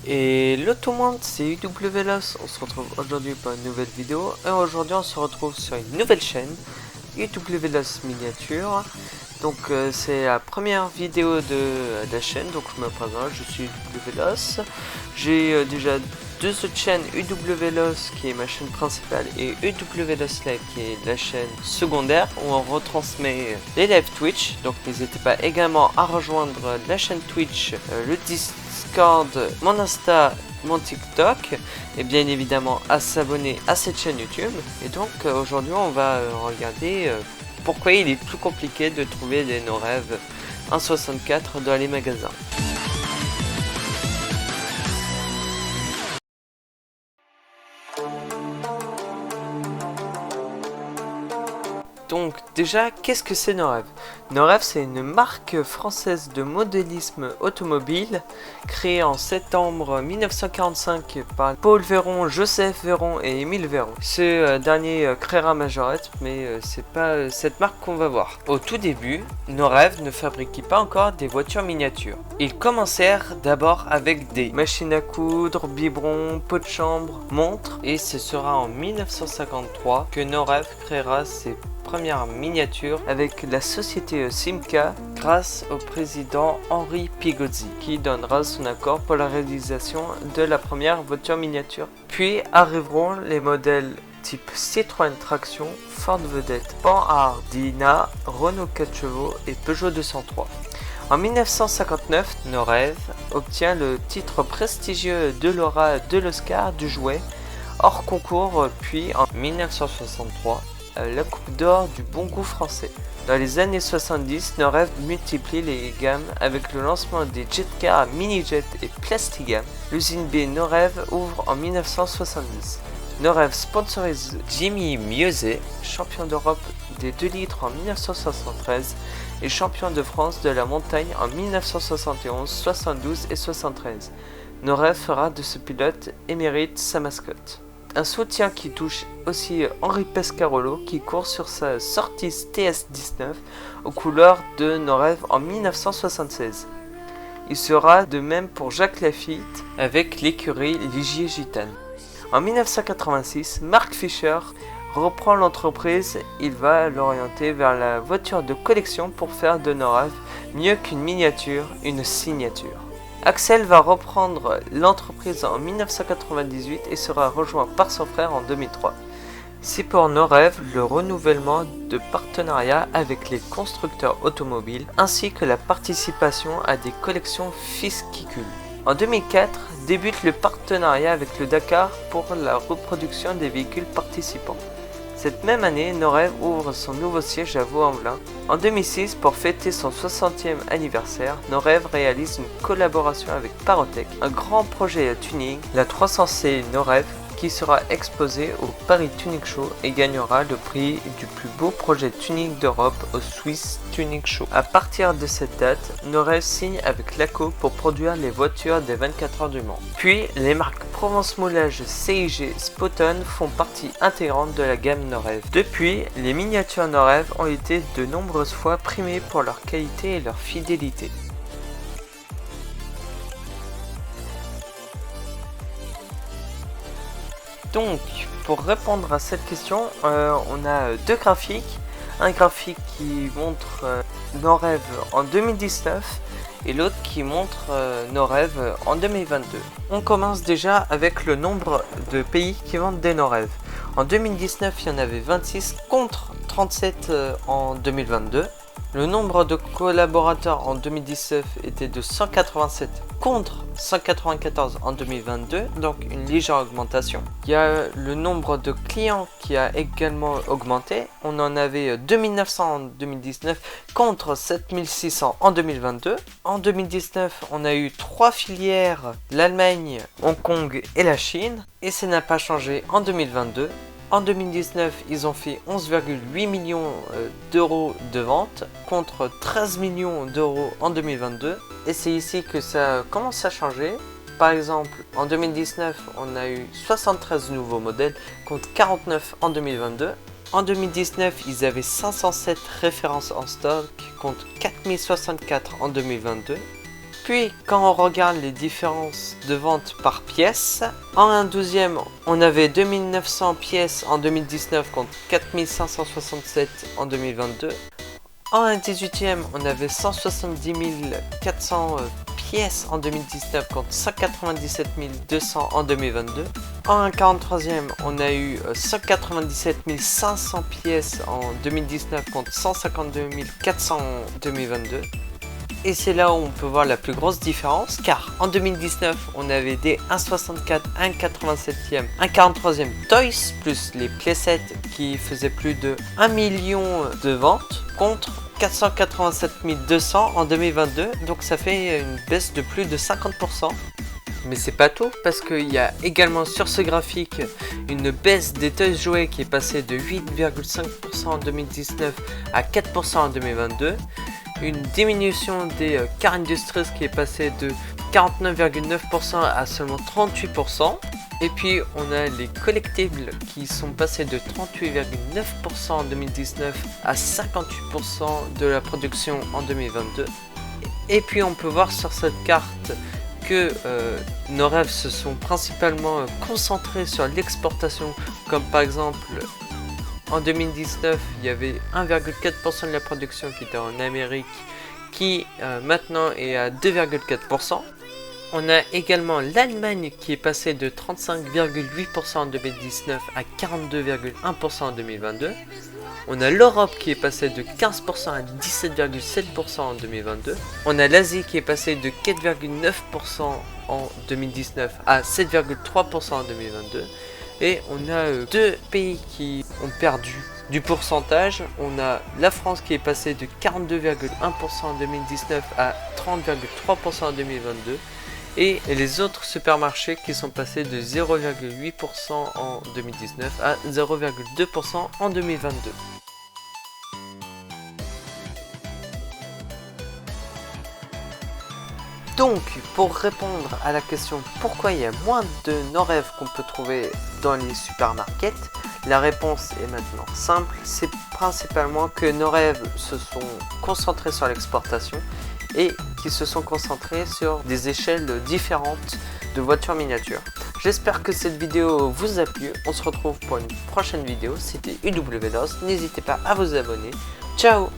Hello tout le monde, c'est UWLOS, on se retrouve aujourd'hui pour une nouvelle vidéo et aujourd'hui on se retrouve sur une nouvelle chaîne, UWLOS Miniature. Donc c'est la première vidéo de la chaîne, donc je me présente, je suis UWLOS. J'ai déjà deux autres chaînes, UWLOS qui est ma chaîne principale et UWLOS Live qui est la chaîne secondaire où on retransmet les live Twitch. Donc n'hésitez pas également à rejoindre la chaîne Twitch, le Discord, mon Insta, mon TikTok et bien évidemment à s'abonner à cette chaîne YouTube. Et donc aujourd'hui on va regarder pourquoi il est plus compliqué de trouver des NoRêve 1.64 dans les magasins. Donc déjà, qu'est-ce que c'est NoRêve? NoRêve, c'est une marque française de modélisme automobile créée en septembre 1945 par Paul Véron, Joseph Véron et Émile Véron. Ce dernier créera Majorette, mais c'est pas cette marque qu'on va voir. Au tout début, NoRêve ne fabriquait pas encore des voitures miniatures. Ils commencèrent d'abord avec des machines à coudre, biberons, pots de chambre, montres, et ce sera en 1953 que NoRêve créera ses première miniature avec la société Simca grâce au président Henri Pigozzi qui donnera son accord pour la réalisation de la première voiture miniature. Puis arriveront les modèles type Citroën Traction, Ford Vedette, Panhard, Dina, Renault 4 chevaux et Peugeot 203. En 1959, NoRêve obtient le titre prestigieux de l'Oscar du jouet hors concours, puis en 1963 la Coupe d'Or du bon goût français. Dans les années 70, NoRêve multiplie les gammes avec le lancement des Jetcar, Mini-Jet et Plastigam. L'usine B NoRêve ouvre en 1970. NoRêve sponsorise Jimmy Mieuzet, champion d'Europe des 2 litres en 1973 et champion de France de la montagne en 1971, 72 et 73. NoRêve fera de ce pilote émérite sa mascotte. Un soutien qui touche aussi Henri Pescarolo qui court sur sa sortie TS19 aux couleurs de NoRêve en 1976. Il sera de même pour Jacques Lafitte avec l'écurie Ligier Gitane. En 1986, Mark Fisher reprend l'entreprise. Il va l'orienter vers la voiture de collection pour faire de NoRêve mieux qu'une miniature, une signature. Axel va reprendre l'entreprise en 1998 et sera rejoint par son frère en 2003. C'est pour NoRêve le renouvellement de partenariats avec les constructeurs automobiles ainsi que la participation à des collections fiscicules. En 2004, débute le partenariat avec le Dakar pour la reproduction des véhicules participants. Cette même année, NoRêve ouvre son nouveau siège à Vaux-en-Velin. En 2006, pour fêter son 60e anniversaire, NoRêve réalise une collaboration avec Parotech, un grand projet à tuning, la 300C NoRêve, qui sera exposé au Paris Tuning Show et gagnera le prix du plus beau projet tuning d'Europe au Swiss Tuning Show. À partir de cette date, NoRêve signe avec Laco pour produire les voitures des 24 heures du Mans. Puis, les marques Provence Moulage, CIG, Spoton font partie intégrante de la gamme NoRêve. Depuis, les miniatures NoRêve ont été de nombreuses fois primées pour leur qualité et leur fidélité. Donc, pour répondre à cette question, on a deux graphiques. Un graphique qui montre NoRêve en 2019 et l'autre qui montre NoRêve en 2022. On commence déjà avec le nombre de pays qui vendent des NoRêve. En 2019, il y en avait 26 contre 37 en 2022. Le nombre de collaborateurs en 2019 était de 187 contre 194 en 2022, donc une légère augmentation. Il y a le nombre de clients qui a également augmenté. On en avait 2900 en 2019 contre 7600 en 2022. En 2019, on a eu 3 filières, l'Allemagne, Hong Kong et la Chine, et ça n'a pas changé en 2022. En 2019, ils ont fait 11,8 millions d'euros de ventes contre 13 millions d'euros en 2022. Et c'est ici que ça commence à changer. Par exemple, en 2019, on a eu 73 nouveaux modèles contre 49 en 2022. En 2019, ils avaient 507 références en stock contre 4064 en 2022. Puis quand on regarde les différences de vente par pièce, en 1/12e on avait 2900 pièces en 2019 contre 4567 en 2022. En 1/18e on avait 170 400 pièces en 2019 contre 197 200 en 2022. En 1/43e on a eu 197 500 pièces en 2019 contre 152 400 en 2022. Et c'est là où on peut voir la plus grosse différence, car en 2019 on avait des 1,64, 1,87e, 1,43e Toys plus les playsets qui faisaient plus de 1 million de ventes contre 487 200 en 2022, donc ça fait une baisse de plus de 50%. Mais c'est pas tout, parce qu'il y a également sur ce graphique une baisse des toys jouets qui est passée de 8,5% en 2019 à 4% en 2022. Une diminution des Car Industries qui est passée de 49,9% à seulement 38%. Et puis on a les collectibles qui sont passés de 38,9% en 2019 à 58% de la production en 2022. Et puis on peut voir sur cette carte que nos rêves se sont principalement concentrés sur l'exportation, comme par exemple en 2019 il y avait 1,4% de la production qui était en Amérique, qui maintenant est à 2,4%. On a également l'Allemagne qui est passée de 35,8% en 2019 à 42,1% en 2022. On a l'Europe qui est passée de 15% à 17,7% en 2022. On a l'Asie qui est passée de 4,9% en 2019 à 7,3% en 2022. Et on a deux pays qui ont perdu du pourcentage. On a la France qui est passée de 42,1% en 2019 à 30,3% en 2022. Et les autres supermarchés qui sont passés de 0,8% en 2019 à 0,2% en 2022. Donc, pour répondre à la question pourquoi il y a moins de nos rêves qu'on peut trouver dans les supermarkets, la réponse est maintenant simple, c'est principalement que nos rêves se sont concentrés sur l'exportation et qui se sont concentrés sur des échelles différentes de voitures miniatures. J'espère que cette vidéo vous a plu, on se retrouve pour une prochaine vidéo, c'était UWLost, n'hésitez pas à vous abonner, ciao!